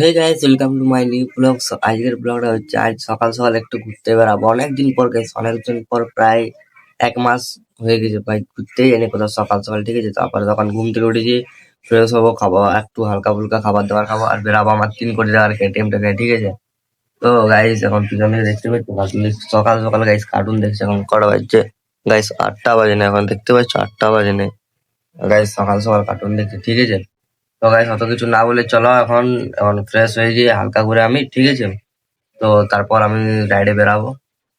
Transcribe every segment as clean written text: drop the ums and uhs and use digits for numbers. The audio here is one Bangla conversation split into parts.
Hey guys, welcome to my new blog. আজকের ব্লগটা হচ্ছে আজ সকাল সকাল একটু ঘুরতে বেরাবো। অনেকদিন পর গাইস, অনেকদিন পর, প্রায় 1 মাস হয়ে গেছে ভাই ঘুরতেই জানি কোথাও সকাল সকাল। ঠিক আছে, তারপরে তখন ঘুম থেকে উঠেছি, ফ্রেশ হবো, খাবো একটু হালকা ফুলকা খাবার দাবার খাবো, আর বেরাবো আমার 3 কোটি টাকার KTM-টাকে। ঠিক আছে, তো গাইস এখন পিছনে দেখতে পাচ্ছ আসলে সকাল সকাল গাইস কার্টুন দেখছে। এখন কটা বাজছে গাইস? 8টা বাজে না, এখন দেখতে পাচ্ছ 8টা বাজে না গাইস, সকাল সকাল কার্টুন দেখছে। ঠিক আছে, তো গাইস অত কিছু না বলে চলো এখন এখন ফ্রেশ হয়ে গিয়ে হালকা করে আমি। ঠিক আছে, তো তারপর আমি রাইডে বেরাবো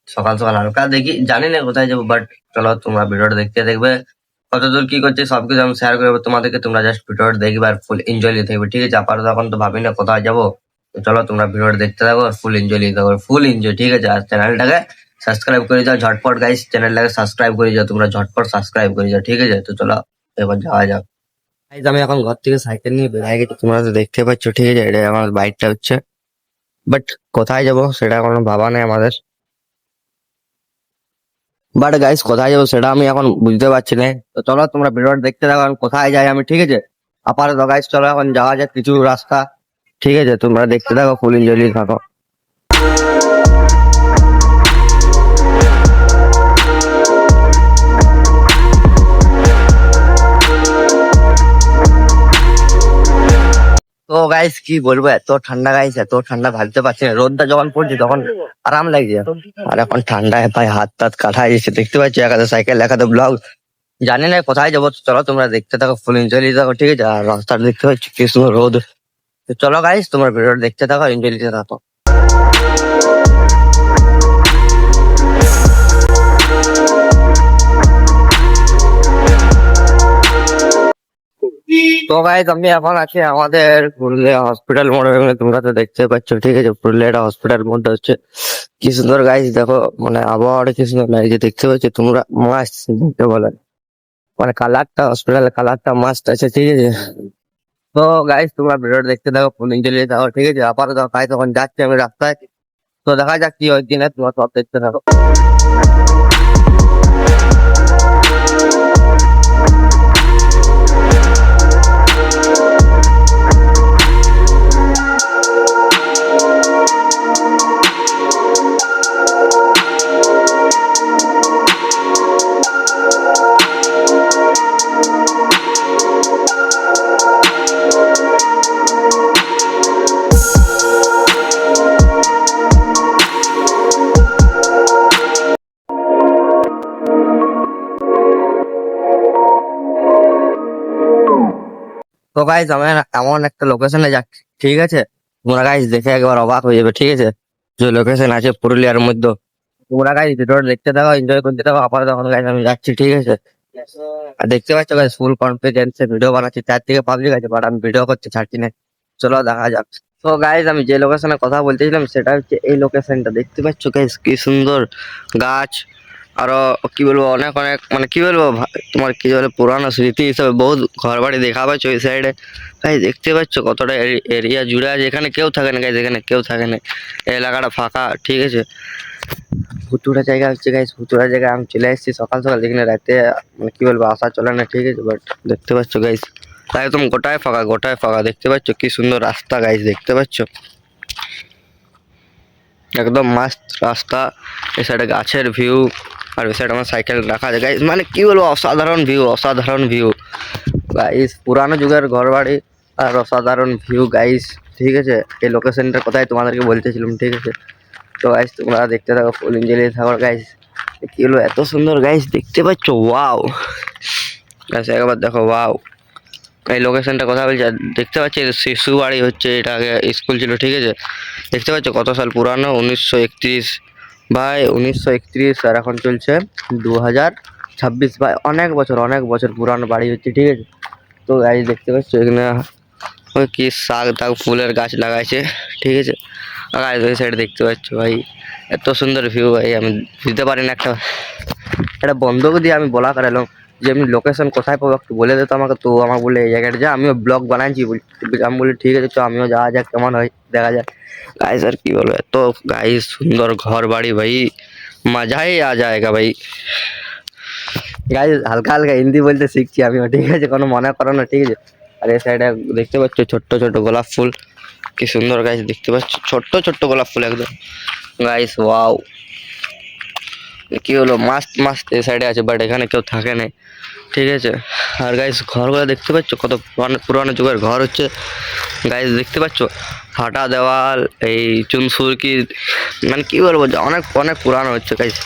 সকাল সকাল হালকা দেখি, জানি না কোথায় যাবো, বাট চলো তোমরা ভিডিওটা দেখতে দেখবে কতদূর কি করছে সবকিছু আমি শেয়ার করবো তোমাদেরকে। তোমরা জাস্ট ভিডিওটা দেখবে আর ফুল এনজয় নিতে থাকবে। ঠিক আছে, আপাতত এখন তো ভাবি না কোথায় যাবো, তো চলো তোমরা ভিডিওটা দেখতে থাকো আর ফুল এনজয় নিতে থাকো, ফুল এনজয়। ঠিক আছে, আর চ্যানেলটাকে সাবস্ক্রাইব করে যাও ঝটপট গাইস, চ্যানেলটাকে সাবস্ক্রাইব করে যাও, তোমরা ঝটপট সাবস্ক্রাইব করে যাও। ঠিক আছে, তো চলো এবার যাওয়া যাক। গাইস আমি এখন ঘর থেকে সাইকেল নিয়ে বেরিয়ে গেছি, তোমরা তো দেখতে পাচ্ছ। ঠিক আছে, এটা আমার বাইকটা হচ্ছে, বাট কোথায় যাব সেটা কোনো ভাবা নেই আমাদের। বাট গাইস কোথায় যাবো সেটা আমি এখন বুঝতে পারছি না, তো চলো তোমরা ভিডিওটা দেখতে থাকো এখন কোথায় যাই আমি। ঠিক আছে, আপাতত গাইস চলো এখন যাওয়া যাক কিছু রাস্তা। ঠিক আছে, তোমরা দেখতে থাকো, ফুল এনজয় থাকো। তো গাইস কি বলবো, এত ঠান্ডা গাইস, এত ঠান্ডা ভাবতে পারছি না। রোদটা যখন পড়ছে তখন আরাম লাগছে, আর এখন ঠান্ডায় ভাই হাত টাত কাটা যাচ্ছে। দেখতে পাচ্ছি একাতে সাইকেল একাতে ব্লগ, জানি না কোথায় যাবো। চলো তোমরা দেখতে থাকো, ফুল এনজয় নিতে থাকো। ঠিক আছে, আর রাস্তাটা দেখতে পাচ্ছি কি সুন্দর রোদ। তো চলো গাইস তোমরা ভিডিওটা দেখতে থাকো, এনজয় নিতে থাকো। তো গাইস আমি এখন আছি আমাদের পুরুলিয়া হসপিটাল মোড়ে, তোমরা তো দেখতে পাচ্ছ। ঠিক আছে, পুরুলিয়া হসপিটাল মোড়টা হচ্ছে কি সুন্দর গাইস, দেখো মানে আবহাওয়াটা কি সুন্দর লাগছে দেখতে পাচ্ছ তোমরা। মাস্ট দেখতে বলে মানে কালারটা, হসপিটালের কালারটা মাস্ট আছে। ঠিক আছে, তো গাইস তোমরা ভিডিওটা দেখতে থাকো, ফোন ইঞ্জলিয়ে থাকো। ঠিক আছে, আপাতত গাইস তখন যাচ্ছি আমি রাস্তায়, তো দেখা যাক কি হয় কিনা, তোমরা সব দেখতে থাকো। তো গাইস আমি এমন একটা লোকেশনে যাচ্ছি। ঠিক আছে, তোমরা গাইস দেখে একবার অবাক হয়ে যাবে। ঠিক আছে, যে লোকেশন আছে পুরুলিয়ার মধ্যে, তোমরা গাইস ভিডিওটা দেখতে থাকো, এনজয় করতে থাকো। আপাতত এখন গাইস আমি যাচ্ছি। ঠিক আছে, আর দেখতে পাচ্ছ গাইস ফুল কনফিডেন্সে ভিডিও বানাচ্ছি, 4 থেকে পাবলিক আছে, বাট আমি ভিডিও করতে ছাড়ছি না। চলো দেখা যাক। তো গাইস আমি যে লোকেশনে কথা বলতেছিলাম সেটা হচ্ছে এই লোকেশনটা, দেখতে পাচ্ছ গাইস কি সুন্দর গাছ, আরো কি বলবো অনেক অনেক মানে কি বলবো তোমার কি বলে পুরানো স্মৃতি হিসাবে বহুত ঘর বাড়ি দেখা পাচ্ছ ওই সাইডে। গাইস দেখতে পাচ্ছ কতটা এরিয়া জুড়ে আছে, এখানে কেউ থাকে না গাইস, এখানে কেউ থাকে না, এই এলাকাটা ফাঁকা। ঠিক আছে, ভুতুড়া জায়গা হচ্ছে গাইস, ভুতুড়া জায়গায় আমি চলে এসেছি সকাল সকাল, যেখানে রাতে মানে কি বলবো আসা চলে না। ঠিক আছে, বাট দেখতে পাচ্ছ গাইস একদম গোটায় ফাঁকা, গোটায় ফাঁকা। দেখতে পাচ্ছ কি সুন্দর রাস্তা গাইস, দেখতে পাচ্ছ একদম মাস্ট রাস্তা। এই সাইডে গাছের ভিউ, আর ওই সাইডে আমার সাইকেল রাখা আছে গাইস, মানে কি বলবো অসাধারণ ভিউ, অসাধারণ ভিউ গাইস, পুরানো যুগের ঘর বাড়ি আর অসাধারণ ভিউ গাইস। ঠিক আছে, এই লোকেশনটা কোথায় তোমাদেরকে বলতেছিলাম। ঠিক আছে, তো গাইস তোমরা দেখতে থাকো, ফুল এনজয় থাকো গাইস। কি হলো এত সুন্দর গাইস, দেখতে পাচ্ছ ওয়াও গাইস, একবার দেখো ওয়াও। এই লোকেশনটা কথা বলছি, আর দেখতে পাচ্ছি শিশু বাড়ি হচ্ছে, এটা আগে স্কুল ছিল। ঠিক আছে, দেখতে পাচ্ছ কত সাল পুরানো, 1931 ভাই, 1931, আর এখন চলছে 2026 ভাই, অনেক বছর অনেক বছর পুরানো বাড়ি হচ্ছে। ঠিক আছে, তো গাইস দেখতে পাচ্ছ এখানে ওই কি শাক টাক ফুলের গাছ লাগাইছে। ঠিক আছে, আর গাইস ওই সাইড দেখতে পাচ্ছ ভাই এত সুন্দর ভিউ ভাই, আমি বুঝতে পারি না। একটা বন্ধুকে দিয়ে আমি বলা করালাম যে আমি লোকেশন কোথায় পাবো একটু বলে দিত আমাকে, তো আমার বলে এই জায়গাটা যা, আমিও ব্লগ বানাইছি। আমি বলি ঠিক আছে, তো আমিও যাওয়া যাক, কেমন হয় দেখা যাক। গাইস আর কি বলবো, এত গাইস সুন্দর ঘর বাড়ি ভাই, মজাই আ যায়গা ভাই। গাইস হালকা হালকা হিন্দি বলতে শিখছি আমিও। ঠিক আছে, কোনো মনে করো না। ঠিক আছে, আর এই সাইডে দেখতে পাচ্ছ ছোট্ট ছোট গোলাপ ফুল, কি সুন্দর গাইস দেখতে পাচ্ছ, ছোট্ট ছোট্ট গোলাপ ফুল একদম গাইস, ওয়াও। কি হলো, মাস্ত মাস্ত এই সাইডে আছে, বাট এখানে কেউ থাকে না, ঠিক আছে। আর গাইস ঘরগুলো দেখতে পাচ্ছ, কত পুরানো পুরানো যুগের ঘর হচ্ছে গাইস, দেখতে পাচ্ছ ফাটা দেওয়াল, এই চুনসুরকি, মানে কি বলবো, অনেক অনেক পুরানো হচ্ছে গাইস।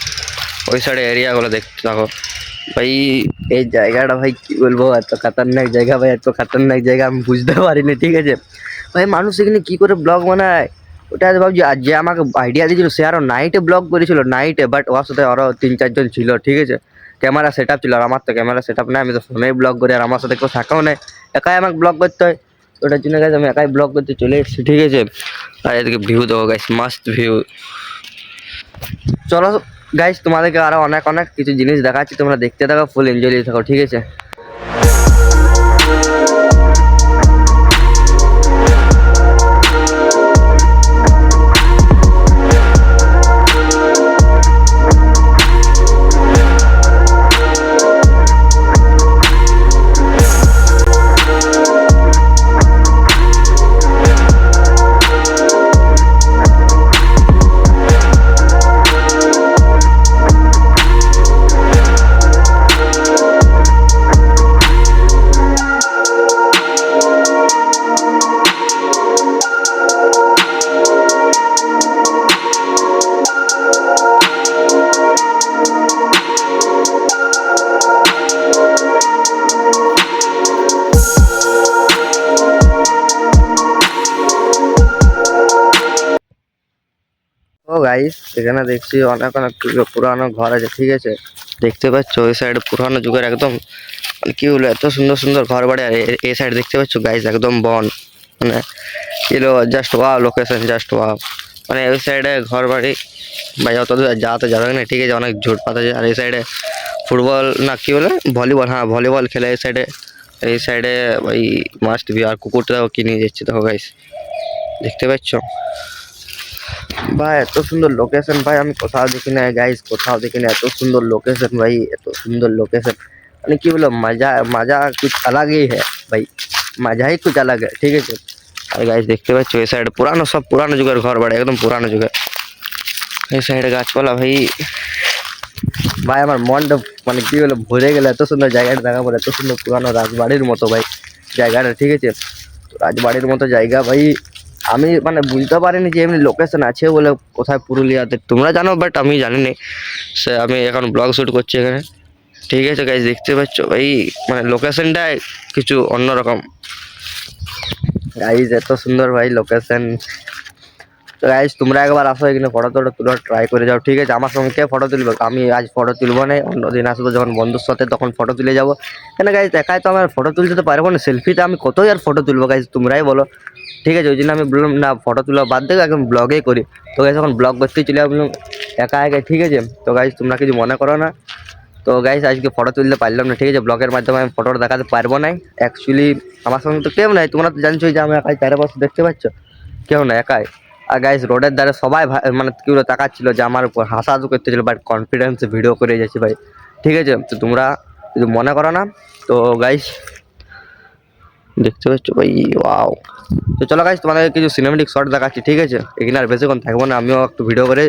ওই সাইডে এরিয়াগুলো দেখতে থাকো ভাই। এই জায়গাটা ভাই কি বলবো, এত খাতারনাক জায়গা ভাই, এত খাতারনাক জায়গা আমি বুঝতে পারিনি, ঠিক আছে ভাই। মানুষ এখানে কি করে ব্লগ বানায় ওটা ভাবছি। আর যে আমাকে আইডিয়া দিয়েছিল সে আরো নাইটে ব্লগ করেছিল, নাইটে, বাট ওর সাথে আরো 3-4 জন ছিল, ঠিক আছে। ক্যামেরা সেট আপ ছিল, আর আমার তো ক্যামেরা সেট আপ নেই, আমি তো ফোনেই ব্লগ করি, আর আমার সাথে কেউ থাকাও নেই, একাই আমাকে ব্লগ করতে হয়। ওটার জন্য গাইস আমি একাই ব্লগ করতে চলে এসেছি, ঠিক আছে। আর এদিকে ভিউ দেখো গাইস, মাস্ট ভিউ। চলো গাইস, তোমাদেরকে আরো অনেক অনেক কিছু জিনিস দেখাচ্ছি, তোমরা দেখতে থাকো, ফুল এনজয় নিতে থাকো, ঠিক আছে। ও গাইস, এখানে দেখছি অনেক অনেক পুরানো ঘর আছে, ঠিক আছে। দেখতে পাচ্ছ ওই সাইডে পুরানো যুগের একদম, মানে কি বলবো, এত সুন্দর সুন্দর ঘর বাড়ি। আর এই সাইড দেখতে পাচ্ছ গাইস, একদম বন, মানে এলো just wow, location just wow. মানে ওই সাইডে ঘর বাড়ি ভাই, অত দূর যাওয়া যাবে না, ঠিক আছে, অনেক ঝোট পাতা আছে। আর এই সাইডে ফুটবল না কি বলে, ভলিবল, হ্যাঁ ভলিবল খেলে এই সাইডে। এই সাইডে ওই মাস্ট বি। আর কুকুরটাও কিনে যাচ্ছে দেখো গাইস, দেখতে পাচ্ছ ভাই, এত সুন্দর লোকেশন ভাই, আমি কোথাও দেখি না গাইস, কোথাও দেখি না এত সুন্দর লোকেশন ভাই, এত সুন্দর লোকেশন। মানে কি বলো, मजा मजा कुछ अलग ही है भाई, मजा ही कुछ अलग है, ঠিক আছে। আর গাইস দেখতে পাচ্ছ এই সাইড পুরানো, সব পুরানো যুগের ঘর বাড়ি, একদম পুরানো যুগের। এই সাইডে গাছপালা ভাই, ভাই আমার মনটা মানে কি বলে ভরে গেল, এত সুন্দর জায়গাটা দেখা পড়ে, এত সুন্দর পুরানো রাজবাড়ির মতো ভাই জায়গাটা, ঠিক আছে। তো রাজবাড়ির মতো জায়গা ভাই, আমি মানে বুঝতে পারিনি যে এমনি লোকেশন আছে বলে কোথায় পুরুলিয়াতে, তোমরা জানো বাট আমি জানি না। সে আমি এখন ব্লগ শ্যুট করছি এখানে, ঠিক আছে গাইজ, দেখতে পাচ্ছ ভাই, মানে লোকেশনটা কিছু অন্যরকম গাইজ, এত সুন্দর ভাই লোকেশন। তো গাইজ তোমরা একবার আসো এখানে, ফটো টটো তুলো, ট্রাই করে যাও, ঠিক আছে। আমার সঙ্গে কে ফটো তুলবে, আমি আজ ফটো তুলবো না, অন্যদিন আসবো যখন বন্ধুর সাথে, তখন ফটো তুলে যাবো। কেন গাইজ একাই তো আমার ফটো তুলতে তো পারবো না, সেলফিটা আমি কতই আর ফটো তুলবো গাইজ, তোমরাই বলো, ঠিক আছে। ওই জন্য আমি বললাম না, ফটো তোলা বাদ দেবো, একদম ব্লগেই করি। তো গাইজ এখন ব্লগ করতেই চলে বললাম একা একা, ঠিক আছে। তো গাইজ তোমরা কিছু মনে করো না। তো গাইজ আজকে ফটো তুলতে পারলাম না, ঠিক আছে, ব্লগের মাধ্যমে আমি ফটোটা দেখাতে পারবো না। অ্যাকচুয়ালি আমার সঙ্গে তো কেউ নাই, তোমরা তো জানছোই যে আমি একাই চারপাশে দেখতে পাচ্ছ, কেউ না, একাই। আর গাইজ রোডের ধারে সবাই মানে কি বলে তাকাচ্ছিল যে আমার উপর, হাসাহাসি করতেছিল, বাট কনফিডেন্সে ভিডিও করে যাচ্ছি ভাই, ঠিক আছে। তো তোমরা কিছু মনে করো না। তো গাইজ দেখতে পাচ্ছ ভাই, ওয়াও। তো চলো গাইজ তোমাদের কিছু সিনেমেটিক শট দেখাচ্ছি, ঠিক আছে। এখানে আর বেশিক্ষণ থাকবো না, আমিও একটু ভিডিও করে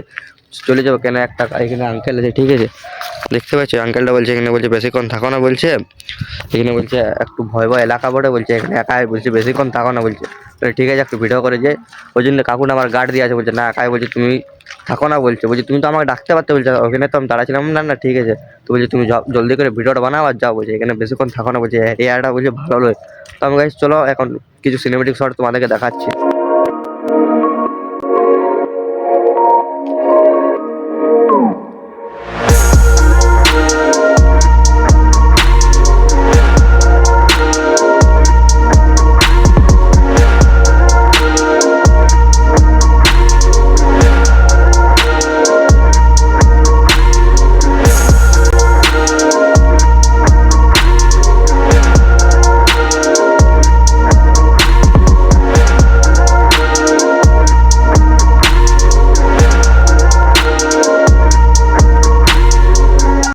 চলে যাবো। কেন একটা এখানে আঙ্কেল আছে, ঠিক আছে, দেখতে পাচ্ছি আঙ্কেলটা বলছে, এখানে বলছে বেশিক্ষণ থাকো না বলছে, এখানে বলছে একটু ভয় ভয় এলাকা বটে, বলছে এখানে একাই, বলছে বেশিক্ষণ থাকো না বলছে। ঠিক আছে একটু ভিডিও করে যে, ওই জন্য কাকুটা আমার গার্ড দিয়ে আছে, বলছে না একাই, বলছে তুমি থাকো না বলছে, বলছে তুমি তো আমাকে ডাকতে পারতে, বলছে ওখানে তো আমি দাঁড়াচ্ছিলাম না, না ঠিক আছে। তো বলছে তুমি জলদি করে ভিডিওটা বানাও আর যাও, বলছে এখানে বেশিক্ষণ থাকো না, বলছে এরিয়াটা বলছে ভালো নয়। তো আমি গাইস চলো এখন কিছু সিনেমেটিক শট তোমাদেরকে দেখাচ্ছি।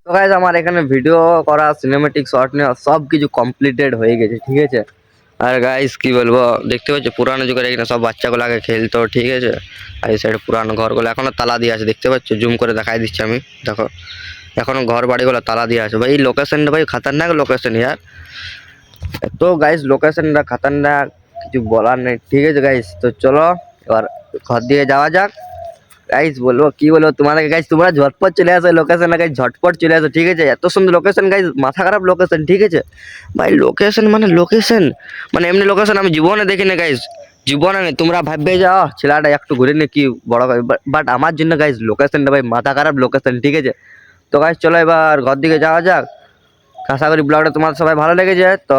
তো গাইজ আমার এখানে ভিডিও করা, সিনেমেটিক শট নেওয়া সব কিছু কমপ্লিটেড হয়ে গেছে, ঠিক আছে। আর গাইস কি বলবো, দেখতে পাচ্ছ পুরানো যুগের এখানে সব বাচ্চাগুলো আগে খেলতো, ঠিক আছে। আর এই সাইডে পুরানো ঘরগুলো এখনো তালা দিয়ে আছে, দেখতে পাচ্ছ, জুম করে দেখাই দিচ্ছি আমি, দেখো এখনো ঘর বাড়িগুলো তালা দিয়ে আছে। ভাই লোকেশনটা ভাই খাতারনাক লোকেশন ইয়ার। তো গাইস লোকেশনটা খাতারনাক, কিছু বলার নেই, ঠিক আছে গাইস। তো চলো এবার ঘর দিকে যাওয়া যাক। গাইস বলবো কি বলবো তোমাদেরকে গাইস, তোমরা ঝটপট চলে আসো লোকেশনে গাইস, ঝটপট চলে আসো, ঠিক আছে। এত সুন্দর লোকেশন গাইস, মাথা খারাপ লোকেশন, ঠিক আছে ভাই। লোকেশন মানে লোকেশন, মানে এমনি লোকেশন আমি জীবনে দেখিনি গাইস, জীবনে নেই। তোমরা ভাববে যাও ছেলেটা একটু ঘুরে নি কি বড়, বাট আমার জন্য গাইস লোকেশনটা ভাই মাথা খারাপ লোকেশন, ঠিক আছে। তো গাইস চলো এবার ঘর দিকে যাওয়া যাক। আশা করি ব্লগটা তোমাদের সবাই ভালো লেগেছে। তো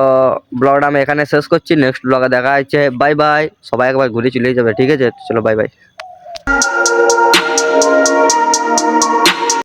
ব্লগটা আমি এখানে শেষ করছি, নেক্সট ব্লগে দেখা হচ্ছে, বাই বাই। সবাই একবার ঘুরে চলে যাবে, ঠিক আছে, চলো বাই বাই।